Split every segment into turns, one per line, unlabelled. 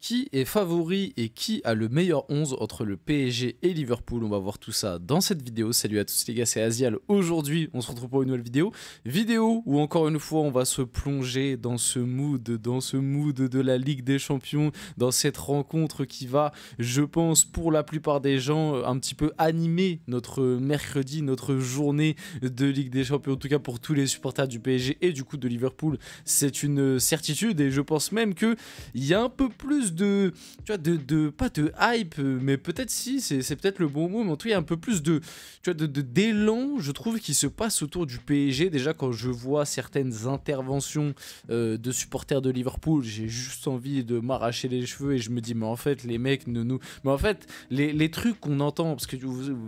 Qui est favori et qui a le meilleur 11 entre le PSG et Liverpool? On va voir tout ça dans cette vidéo. Salut à tous les gars, c'est Azial. Aujourd'hui, on se retrouve pour une nouvelle vidéo. Vidéo où encore une fois, on va se plonger dans ce mood de la Ligue des Champions, dans cette rencontre qui va, je pense, pour la plupart des gens, un petit peu animer notre mercredi, notre journée de Ligue des Champions. En tout cas, pour tous les supporters du PSG et du coup de Liverpool, c'est une certitude et je pense même qu'il y a un peu plus de, tu vois, pas de hype, mais peut-être si, c'est peut-être le bon mot, mais en tout cas, il y a un peu plus de, tu vois, d'élan, je trouve, qui se passe autour du PSG. Déjà, quand je vois certaines interventions de supporters de Liverpool, j'ai juste envie de m'arracher les cheveux et je me dis, mais en fait, les mecs ne nous... Mais en fait, les trucs qu'on entend, parce que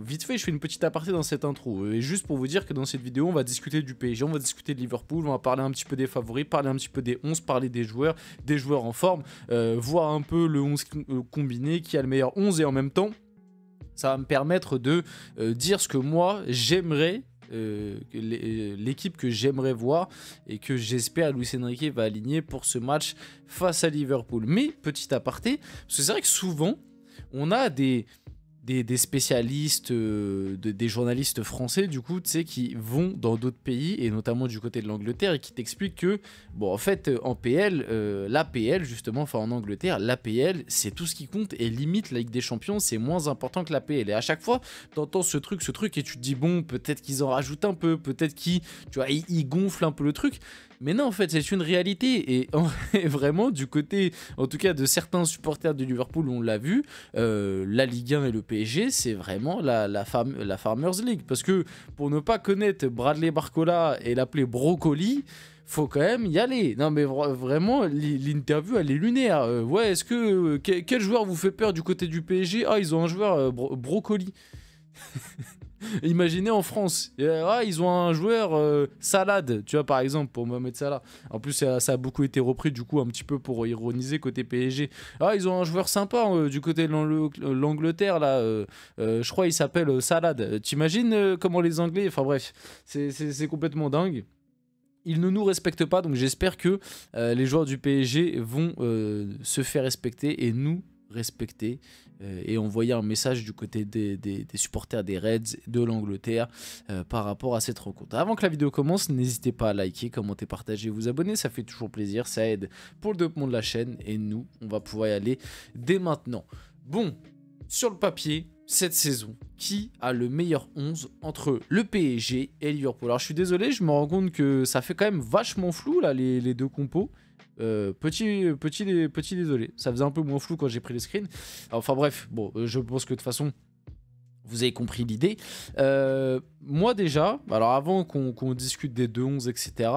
vite fait, je fais une petite aparté dans cette intro, et juste pour vous dire que dans cette vidéo, on va discuter du PSG, on va discuter de Liverpool, on va parler un petit peu des favoris, parler un petit peu des 11, parler des joueurs en forme, voir un peu le 11 combiné, qui a le meilleur 11, et en même temps, ça va me permettre de dire ce que moi, j'aimerais, l'équipe que j'aimerais voir et que j'espère Luis Enrique va aligner pour ce match face à Liverpool. Mais, petit aparté, parce que c'est vrai que souvent, on a des spécialistes, des journalistes français, du coup, tu sais, qui vont dans d'autres pays, et notamment du côté de l'Angleterre, et qui t'expliquent que, bon, en fait, en PL, l'APL, justement, enfin en Angleterre, l'APL, c'est tout ce qui compte, et limite, la Ligue des Champions, c'est moins important que l'APL. Et à chaque fois, t'entends ce truc, et tu te dis, bon, peut-être qu'ils en rajoutent un peu, peut-être qu'ils, tu vois, ils gonflent un peu le truc. Mais non, en fait, c'est une réalité. Et vraiment, du côté, en tout cas, de certains supporters de Liverpool, on l'a vu, la Ligue 1 et le PSG, c'est vraiment la Farmers League. Parce que pour ne pas connaître Bradley Barcola et l'appeler Brocoli, faut quand même y aller. Non, mais vraiment, l'interview, elle est lunaire. Ouais, est-ce que... quel joueur vous fait peur du côté du PSG? Ah, ils ont un joueur, Brocoli. Imaginez en France, ils ont un joueur Salade, tu vois, par exemple, pour Mohamed Salah. En plus, ça a beaucoup été repris, du coup, un petit peu pour ironiser côté PSG. Ah, ils ont un joueur sympa du côté de l'Angleterre, là. Je crois il s'appelle Salade. T'imagines comment les Anglais... Enfin bref, c'est complètement dingue. Ils ne nous respectent pas, donc j'espère que les joueurs du PSG vont se faire respecter et nous respecter et envoyer un message du côté des supporters des Reds de l'Angleterre par rapport à cette rencontre. Avant que la vidéo commence, n'hésitez pas à liker, commenter, partager, vous abonner, ça fait toujours plaisir, ça aide pour le développement de la chaîne et nous, on va pouvoir y aller dès maintenant. Bon, sur le papier, cette saison, qui a le meilleur 11 entre le PSG et Liverpool? Alors je suis désolé, je me rends compte que ça fait quand même vachement flou là les deux compos. Petit désolé, ça faisait un peu moins flou quand j'ai pris les screens. Enfin bref, bon, je pense que de toute façon vous avez compris l'idée. Moi déjà, alors avant qu'on discute des 2-11, etc.,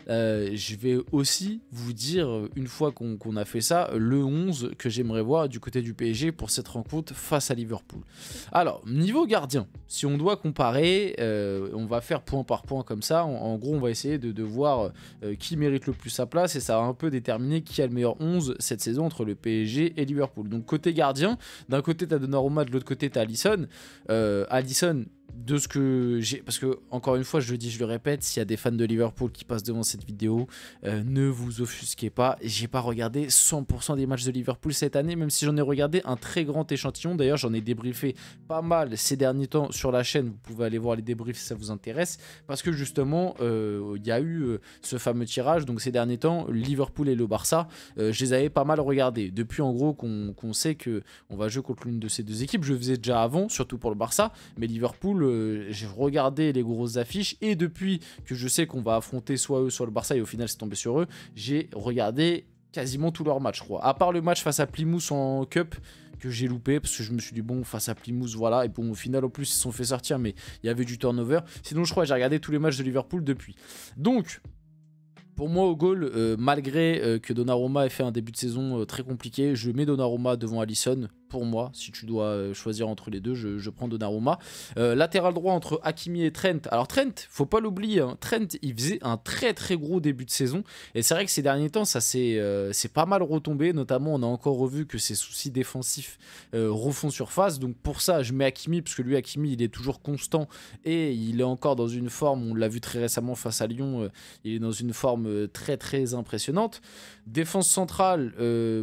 je vais aussi vous dire, une fois qu'on a fait ça, le 11 que j'aimerais voir du côté du PSG pour cette rencontre face à Liverpool. Alors, niveau gardien, si on doit comparer, on va faire point par point comme ça. En gros, on va essayer de voir qui mérite le plus sa place et ça va un peu déterminer qui a le meilleur 11 cette saison entre le PSG et Liverpool. Donc côté gardien, d'un côté tu as Donnarumma, de l'autre côté tu as Alisson. Alisson, de ce que j'ai, parce que encore une fois je le dis, je le répète, s'il y a des fans de Liverpool qui passent devant cette vidéo, ne vous offusquez pas, j'ai pas regardé 100% des matchs de Liverpool cette année, même si j'en ai regardé un très grand échantillon. D'ailleurs j'en ai débriefé pas mal ces derniers temps sur la chaîne, vous pouvez aller voir les débriefs si ça vous intéresse, parce que justement il y a eu ce fameux tirage, donc ces derniers temps Liverpool et le Barça, je les avais pas mal regardés, depuis en gros qu'on sait que on va jouer contre l'une de ces deux équipes. Je le faisais déjà avant, surtout pour le Barça, mais Liverpool, j'ai regardé les grosses affiches et depuis que je sais qu'on va affronter soit eux soit le Barça et au final c'est tombé sur eux, j'ai regardé quasiment tous leurs matchs, je crois, à part le match face à Plymouth en Cup que j'ai loupé parce que je me suis dit bon, face à Plymouth voilà, et bon au final en plus ils se sont fait sortir mais il y avait du turnover. Sinon je crois que j'ai regardé tous les matchs de Liverpool depuis. Donc pour moi au goal, malgré que Donnarumma ait fait un début de saison très compliqué, je mets Donnarumma devant Alisson. pour moi. Si tu dois choisir entre les deux, je prends Donnarumma. Latéral droit entre Hakimi et Trent. Alors Trent, faut pas l'oublier, hein. Trent, il faisait un très très gros début de saison. Et c'est vrai que ces derniers temps, ça c'est pas mal retombé. Notamment, on a encore revu que ses soucis défensifs refont surface. Donc pour ça, je mets Hakimi, parce que lui, Hakimi, il est toujours constant. Et il est encore dans une forme, on l'a vu très récemment face à Lyon, il est dans une forme très très impressionnante. Défense centrale,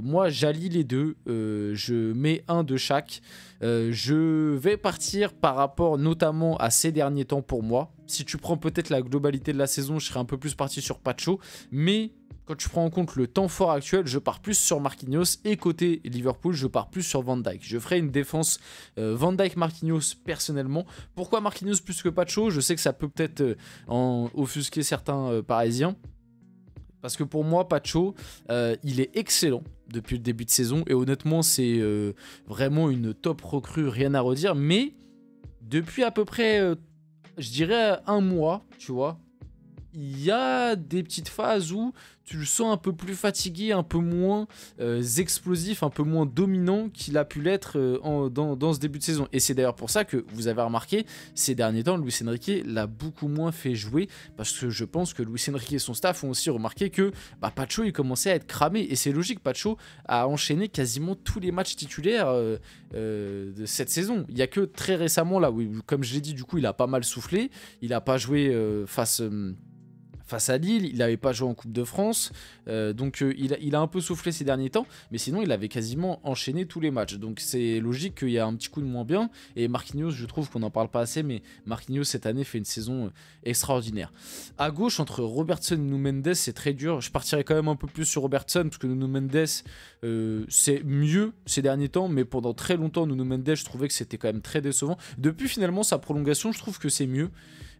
moi j'allie les deux, je mets un de chaque. Je vais partir par rapport notamment à ces derniers temps pour moi. Si tu prends peut-être la globalité de la saison, je serais un peu plus parti sur Pacho, mais quand tu prends en compte le temps fort actuel, je pars plus sur Marquinhos, et côté Liverpool, je pars plus sur Van Dijk. Je ferai une défense Van Dijk-Marquinhos personnellement. Pourquoi Marquinhos plus que Pacho? Je sais que ça peut peut-être offusquer certains Parisiens. Parce que pour moi, Pacho, il est excellent depuis le début de saison. Et honnêtement, c'est vraiment une top recrue, rien à redire. Mais depuis à peu près, je dirais un mois, tu vois, il y a des petites phases où tu le sens un peu plus fatigué, un peu moins explosif, un peu moins dominant qu'il a pu l'être dans ce début de saison. Et c'est d'ailleurs pour ça que vous avez remarqué, ces derniers temps, Luis Enrique l'a beaucoup moins fait jouer, parce que je pense que Luis Enrique et son staff ont aussi remarqué que Pacho, il commençait à être cramé. Et c'est logique, Pacho a enchaîné quasiment tous les matchs titulaires de cette saison. Il n'y a que très récemment, là, où, comme je l'ai dit, du coup, il a pas mal soufflé. Il n'a pas joué face à Lille, il n'avait pas joué en Coupe de France, donc il a un peu soufflé ces derniers temps, mais sinon il avait quasiment enchaîné tous les matchs, donc c'est logique qu'il y a un petit coup de moins bien. Et Marquinhos, je trouve qu'on n'en parle pas assez, mais Marquinhos cette année fait une saison extraordinaire. À gauche, entre Robertson et Nuno Mendes, c'est très dur. Je partirais quand même un peu plus sur Robertson, parce que Nuno Mendes, c'est mieux ces derniers temps, mais pendant très longtemps, Nuno Mendes, je trouvais que c'était quand même très décevant. Depuis finalement sa prolongation, je trouve que c'est mieux.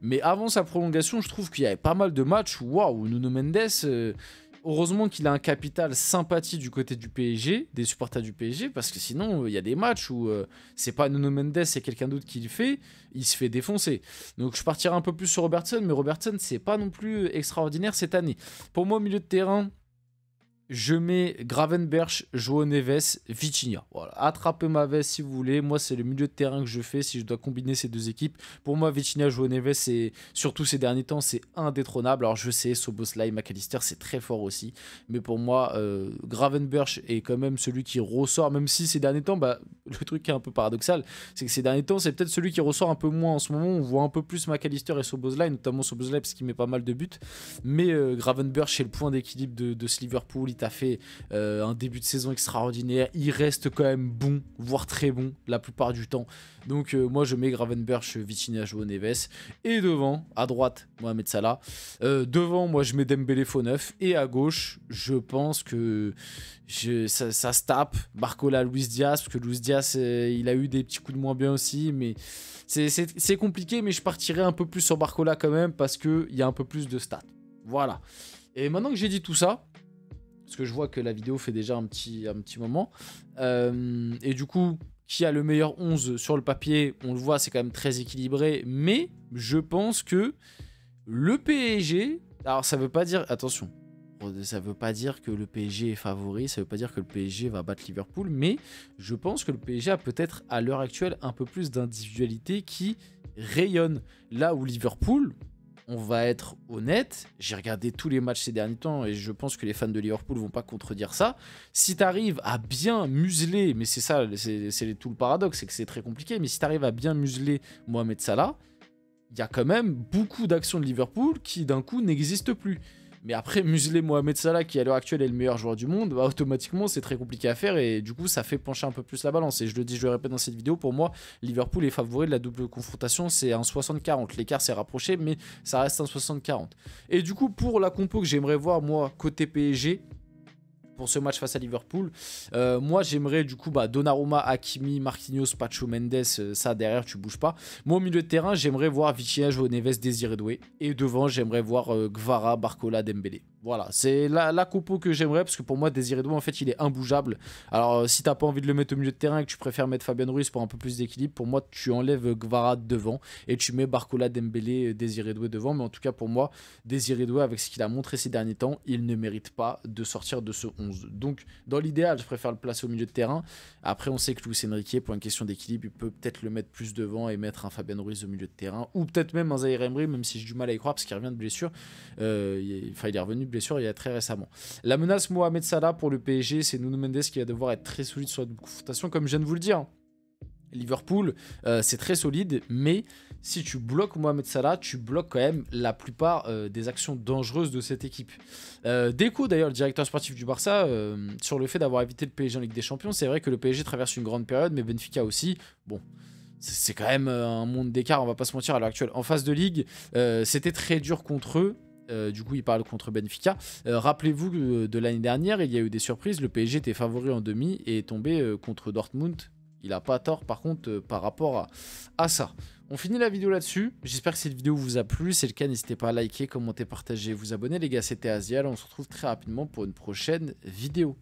Mais avant sa prolongation, je trouve qu'il y avait pas mal de matchs où, waouh, Nuno Mendes, heureusement qu'il a un capital sympathie du côté du PSG, des supporters du PSG, parce que sinon, il y a des matchs où c'est pas Nuno Mendes, c'est quelqu'un d'autre qui le fait, il se fait défoncer. Donc je partirai un peu plus sur Robertson, mais Robertson, c'est pas non plus extraordinaire cette année. Pour moi, au milieu de terrain, je mets Gravenberch, João Neves, Vitinha. Voilà, attrapez ma veste si vous voulez. Moi, c'est le milieu de terrain que je fais si je dois combiner ces deux équipes. Pour moi, Vitinha, João Neves, surtout ces derniers temps, c'est indétrônable. Alors, je sais, Szoboszlai, McAllister, c'est très fort aussi. Mais pour moi, Gravenberch est quand même celui qui ressort, même si ces derniers temps, le truc qui est un peu paradoxal, c'est que ces derniers temps, c'est peut-être celui qui ressort un peu moins en ce moment. On voit un peu plus McAllister et Szoboszlai, notamment Szoboszlai parce qu'il met pas mal de buts. Mais Gravenberch est le point d'équilibre de ce Liverpool. Il a fait un début de saison extraordinaire, il reste quand même bon, voire très bon la plupart du temps. Donc moi je mets Gravenberch, Vitinha, João Neves, et devant, à droite, Mohamed Salah. Devant, moi je mets Dembélé faux neuf, et à gauche, je pense que ça se tape. Barcola, Luis Diaz, parce que Luis Diaz il a eu des petits coups de moins bien aussi, mais c'est compliqué. Mais je partirai un peu plus sur Barcola quand même, parce qu'il y a un peu plus de stats. Voilà. Et maintenant que j'ai dit tout ça, parce que je vois que la vidéo fait déjà un petit moment. Et du coup, qui a le meilleur 11 sur le papier, on le voit, c'est quand même très équilibré. Mais je pense que le PSG... Alors ça veut pas dire... Attention, ça veut pas dire que le PSG est favori, ça veut pas dire que le PSG va battre Liverpool, mais je pense que le PSG a peut-être à l'heure actuelle un peu plus d'individualité qui rayonne. Là où Liverpool... On va être honnête, j'ai regardé tous les matchs ces derniers temps et je pense que les fans de Liverpool vont pas contredire ça. Si tu arrives à bien museler, mais c'est ça, c'est tout le paradoxe, c'est que c'est très compliqué, mais si tu arrives à bien museler Mohamed Salah, il y a quand même beaucoup d'actions de Liverpool qui d'un coup n'existent plus. Mais après, museler Mohamed Salah, qui à l'heure actuelle est le meilleur joueur du monde, automatiquement c'est très compliqué à faire et du coup ça fait pencher un peu plus la balance. Et je le dis, je le répète dans cette vidéo, pour moi, Liverpool est favori de la double confrontation, c'est un 60-40. L'écart s'est rapproché, mais ça reste un 60-40. Et du coup, pour la compo que j'aimerais voir, moi, côté PSG, pour ce match face à Liverpool, moi j'aimerais du coup Donnarumma, Hakimi, Marquinhos, Pacho, Mendes, ça derrière tu bouges pas. Moi au milieu de terrain j'aimerais voir Vitinha, João Neves, Désiré Doué, et devant j'aimerais voir Gvara, Barcola, Dembélé. Voilà, c'est la compo que j'aimerais, parce que pour moi Désiré Doué en fait il est imbougeable. Alors si t'as pas envie de le mettre au milieu de terrain et que tu préfères mettre Fabien Ruiz pour un peu plus d'équilibre, pour moi tu enlèves Gvara devant et tu mets Barcola, Dembélé, Désiré Doué devant. Mais en tout cas pour moi, Désiré Doué avec ce qu'il a montré ces derniers temps, il ne mérite pas de sortir de ce 11. 11. Donc dans l'idéal, je préfère le placer au milieu de terrain. Après, on sait que Luis Enrique, pour une question d'équilibre, il peut peut-être le mettre plus devant et mettre un Fabian Ruiz au milieu de terrain, ou peut-être même un Zaïre Emery, même si j'ai du mal à y croire parce qu'il revient de blessure. Il est revenu de blessure il y a très récemment. La menace Mohamed Salah pour le PSG, c'est Nuno Mendes qui va devoir être très solide sur la confrontation, comme je viens de vous le dire. Liverpool, c'est très solide, mais si tu bloques Mohamed Salah, tu bloques quand même la plupart des actions dangereuses de cette équipe. Deco, d'ailleurs, le directeur sportif du Barça, sur le fait d'avoir évité le PSG en Ligue des Champions, c'est vrai que le PSG traverse une grande période, mais Benfica aussi. Bon, c'est quand même un monde d'écart, on va pas se mentir à l'heure actuelle. En phase de Ligue, c'était très dur contre eux. Du coup, il parle contre Benfica. Rappelez-vous de l'année dernière, il y a eu des surprises. Le PSG était favori en demi et est tombé contre Dortmund. Il n'a pas tort par contre par rapport à ça. On finit la vidéo là-dessus. J'espère que cette vidéo vous a plu. Si c'est le cas, n'hésitez pas à liker, commenter, partager, vous abonner. Les gars, c'était Azial. On se retrouve très rapidement pour une prochaine vidéo.